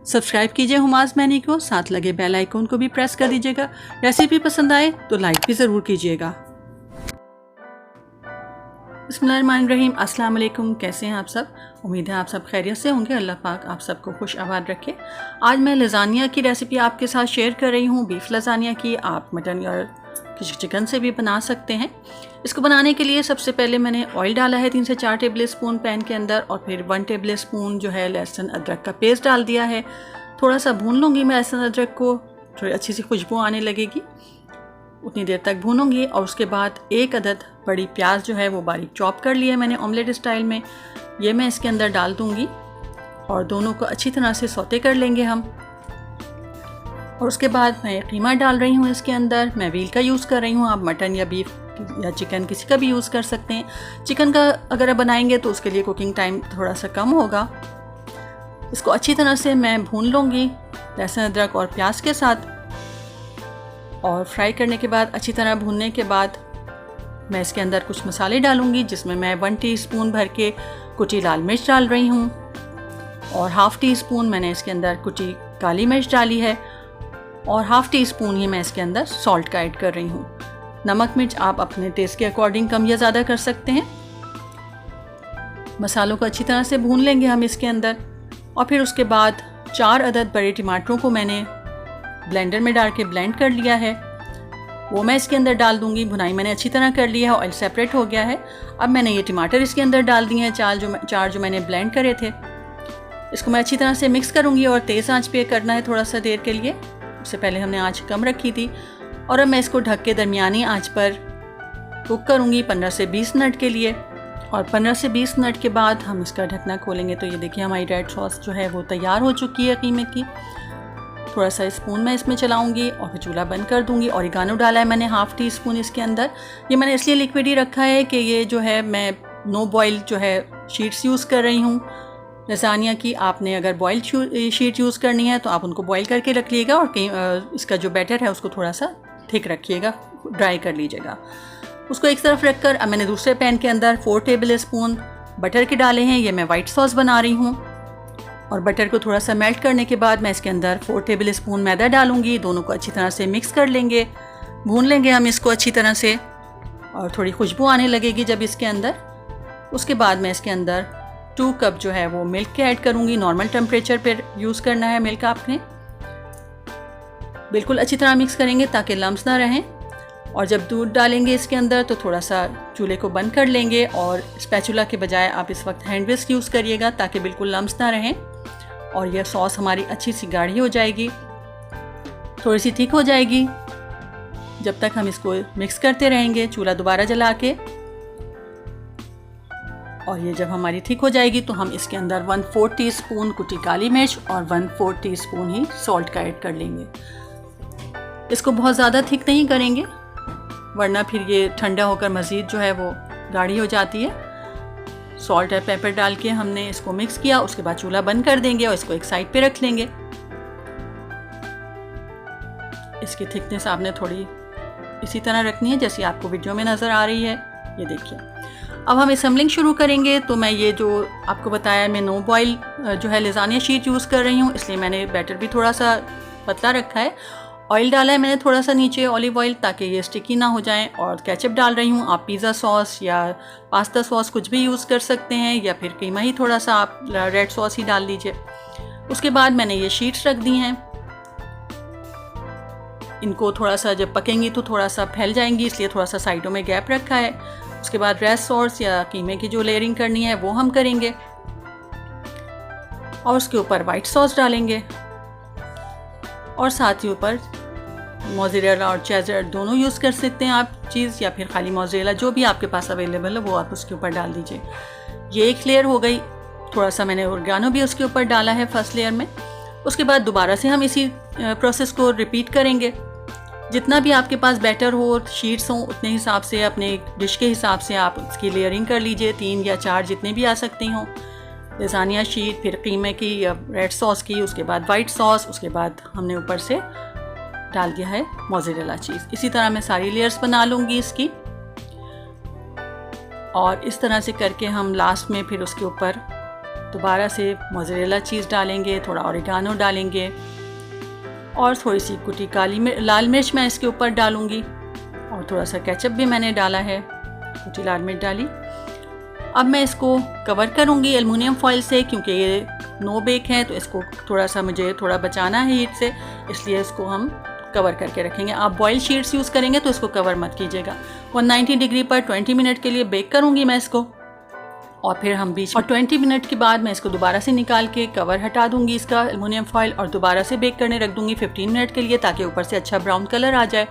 Subscribe कीजिए hummus many को, साथ लगे बेल आइकन को भी प्रेस कर दीजिएगा। रेसिपी पसंद आए तो लाइक भी ज़रूर कीजिएगा। बिस्मिल्लाहिर्रहमानिर्रहीम, अस्सलाम वालेकुम। कैसे हैं आप सब? उम्मीद है आप सब खैरियत से होंगे। अल्लाह पाक आप सबको खुश आबाद रखे। आज मैं लज़ानिया की रेसिपी आपके साथ शेयर कर रही हूँ। बीफ लज़ानिया की आप मटन या चिकन से भी बना सकते हैं। इसको बनाने के लिए सबसे पहले मैंने ऑयल डाला है 3 से 4 टेबल स्पून पैन के अंदर, और फिर 1 टेबल स्पून जो है लहसुन अदरक का पेस्ट डाल दिया है। थोड़ा सा भून लूँगी मैं लहसुन अदरक को, थोड़ी अच्छी सी खुशबू आने लगेगी, उतनी देर तक भूनूंगी। और उसके बाद 1 अदद बड़ी प्याज जो है वो बारीक चॉप कर लिया है मैंने ऑमलेट स्टाइल में, ये मैं इसके अंदर डाल दूंगी और दोनों को अच्छी तरह से सौते कर लेंगे हम। और उसके बाद मैं कीमा डाल रही हूँ इसके अंदर। मैं व्हील का यूज़ कर रही हूँ, आप मटन या बीफ या चिकन किसी का भी यूज़ कर सकते हैं। चिकन का अगर आप बनाएंगे तो उसके लिए कुकिंग टाइम थोड़ा सा कम होगा। इसको अच्छी तरह से मैं भून लूँगी लहसुन अदरक और प्याज के साथ। और फ्राई करने के बाद, अच्छी तरह भूनने के बाद, मैं इसके अंदर कुछ मसाले डालूंगी, जिसमें मैं 1 टीस्पून भर के कुटी लाल मिर्च डाल रही हूँ और ½ टीस्पून मैंने इसके अंदर कुटी काली मिर्च डाली है, और ½ टीस्पून ही मैं इसके अंदर सॉल्ट का ऐड कर रही हूँ। नमक मिर्च आप अपने टेस्ट के अकॉर्डिंग कम या ज़्यादा कर सकते हैं। मसालों को अच्छी तरह से भून लेंगे हम इसके अंदर। और फिर उसके बाद 4 अदद बड़े टमाटरों को मैंने ब्लेंडर में डाल के ब्लेंड कर लिया है, वो मैं इसके अंदर डाल दूंगी। भुनाई मैंने अच्छी तरह कर लिया है, ऑयल सेपरेट हो गया है। अब मैंने ये टमाटर इसके अंदर डाल दिए हैं, 4 जो मैंने ब्लेंड करे थे। इसको मैं अच्छी तरह से मिक्स करूंगी और तेज़ आंच पे करना है थोड़ा सा देर के लिए। उससे पहले हमने आंच कम रखी थी। और अब मैं इसको ढक के दरमियानी आंच पर कुक करूंगी 15 से 20 मिनट के लिए। और 15 से 20 मिनट के बाद हम इसका ढकना खोलेंगे तो ये देखिए हमारी रेड सॉस जो है वो तैयार हो चुकी है कीमे की। थोड़ा सा स्पून मैं इसमें चलाऊंगी और फिर चूल्हा बंद कर दूंगी। ऑरिगानो डाला है मैंने ½ टीस्पून इसके अंदर। ये मैंने इसलिए लिक्विड ही रखा है कि ये जो है मैं नो बॉयल जो है शीट्स यूज़ कर रही हूँ लज़ानिया की। आपने अगर बॉयल शीट यूज़ करनी है तो आप उनको बॉयल करके रख लीजिएगा, और इसका जो बैटर है उसको थोड़ा सा थिक रखिएगा, ड्राई कर लीजिएगा। उसको एक तरफ रख कर अब मैंने दूसरे पैन के अंदर 4 टेबल स्पून बटर के डाले हैं। ये मैं वाइट सॉस बना रही हूँ। और बटर को थोड़ा सा मेल्ट करने के बाद मैं इसके अंदर 4 टेबल स्पून मैदा डालूंगी। दोनों को अच्छी तरह से मिक्स कर लेंगे, भून लेंगे हम इसको अच्छी तरह से, और थोड़ी खुशबू आने लगेगी जब इसके अंदर। उसके बाद मैं इसके अंदर 2 कप जो है वो मिल्क के ऐड करूंगी। नॉर्मल टेम्परेचर पर यूज़ करना है मिल्क आपने। बिल्कुल अच्छी तरह मिक्स करेंगे ताकि लम्स ना रहें। और जब दूध डालेंगे इसके अंदर तो थोड़ा सा चूल्हे को बंद कर लेंगे, और स्पैचुला के बजाय आप इस वक्त हैंड विस्क यूज़ करिएगा ताकि बिल्कुल लम्स ना रहें। और यह सॉस हमारी अच्छी सी गाढ़ी हो जाएगी, थोड़ी सी थिक हो जाएगी। जब तक हम इसको मिक्स करते रहेंगे चूल्हा दोबारा जला के। और ये जब हमारी थिक हो जाएगी तो हम इसके अंदर 1/4 टीस्पून कुटी काली मिर्च और 1/4 टीस्पून ही सॉल्ट का ऐड कर लेंगे। इसको बहुत ज़्यादा थिक नहीं करेंगे वरना फिर ये ठंडा होकर मज़ीद जो है वो गाढ़ी हो जाती है। सॉल्ट और पेपर डाल के हमने इसको मिक्स किया। उसके बाद चूल्हा बंद कर देंगे और इसको एक साइड पे रख लेंगे। इसकी थिकनेस आपने थोड़ी इसी तरह रखनी है जैसी आपको वीडियो में नज़र आ रही है। ये देखिए अब हम असेंबलिंग शुरू करेंगे। तो मैं ये जो आपको बताया मैं नो बॉयल जो है लज़ानिया शीट यूज़ कर रही हूँ, इसलिए मैंने बैटर भी थोड़ा सा पतला रखा है। ऑयल डाला है मैंने थोड़ा सा नीचे, ऑलिव ऑयल, ताकि ये स्टिकी ना हो जाएं। और केचप डाल रही हूँ। आप पिज़्ज़ा सॉस या पास्ता सॉस कुछ भी यूज़ कर सकते हैं, या फिर कीमा ही थोड़ा सा आप रेड सॉस ही डाल दीजिए। उसके बाद मैंने ये शीट्स रख दी हैं। इनको थोड़ा सा जब पकेंगी तो थोड़ा सा फैल जाएंगी, इसलिए थोड़ा सा साइडों में गैप रखा है। उसके बाद रेड सॉस या कीमे की जो लेयरिंग करनी है वो हम करेंगे, और उसके ऊपर वाइट सॉस डालेंगे, और साथ ही ऊपर मोज़रेला और चेडर दोनों यूज़ कर सकते हैं आप चीज़, या फिर खाली मोज़रेला जो भी आपके पास अवेलेबल है वो आप उसके ऊपर डाल दीजिए। ये एक लेयर हो गई। थोड़ा सा मैंने ऑर्गेनो भी उसके ऊपर डाला है फर्स्ट लेयर में। उसके बाद दोबारा से हम इसी प्रोसेस को रिपीट करेंगे। जितना भी आपके पास बैटर हो, शीट्स हों, उतने हिसाब से अपने डिश के हिसाब से आप उसकी लेयरिंग कर लीजिए। 3 या 4 जितने भी आ सकती हों। लज़ानिया शीट, फिर कीमे की या रेड सॉस की, उसके बाद वाइट सॉस, उसके बाद हमने ऊपर से डाल दिया है मोज़रेला चीज़। इसी तरह मैं सारी लेयर्स बना लूँगी इसकी, और इस तरह से करके हम लास्ट में फिर उसके ऊपर दोबारा से मोज़रेला चीज़ डालेंगे, थोड़ा ऑरिगानो डालेंगे और थोड़ी सी कुटी लाल मिर्च मैं इसके ऊपर डालूँगी और थोड़ा सा केचप भी मैंने डाला है, कुटी लाल मिर्च डाली। अब मैं इसको कवर करूँगी एल्युमिनियम फॉइल से, क्योंकि ये नो बेक है तो इसको मुझे थोड़ा बचाना है हीट से, इसलिए इसको हम कवर करके रखेंगे। आप बॉयल शीट्स यूज़ करेंगे तो इसको कवर मत कीजिएगा। 190 डिग्री पर 20 मिनट के लिए बेक करूँगी मैं इसको, और फिर हम 20 मिनट के बाद मैं इसको दोबारा से निकाल के कवर हटा दूँगी इसका एल्युमिनियम फॉइल, और दोबारा से बेक करने रख दूँगी 15 मिनट के लिए, ताकि ऊपर से अच्छा ब्राउन कलर आ जाए।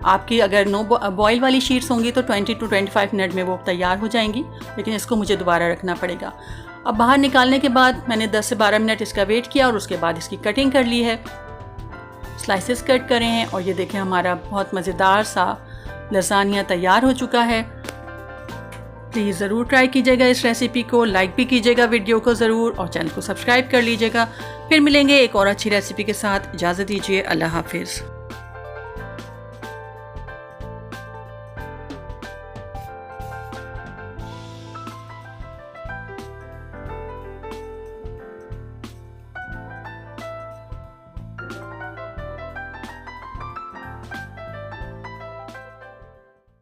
आपकी अगर नो बॉयल वाली शीट्स होंगी तो 20 to 25 मिनट में वो तैयार हो जाएंगी, लेकिन इसको मुझे दोबारा रखना पड़ेगा। अब बाहर निकालने के बाद मैंने 10 से 12 मिनट इसका वेट किया और उसके बाद इसकी कटिंग कर ली है, स्लाइसेस कट करे हैं, और ये देखें हमारा बहुत मज़ेदार सा लसानिया तैयार हो चुका है। प्लीज़ ज़रूर ट्राई कीजिएगा इस रेसिपी को, लाइक भी कीजिएगा वीडियो को ज़रूर, और चैनल को सब्सक्राइब कर लीजिएगा। फिर मिलेंगे एक और अच्छी रेसिपी के साथ। इजाज़त दीजिए, अल्लाह हाफिज़।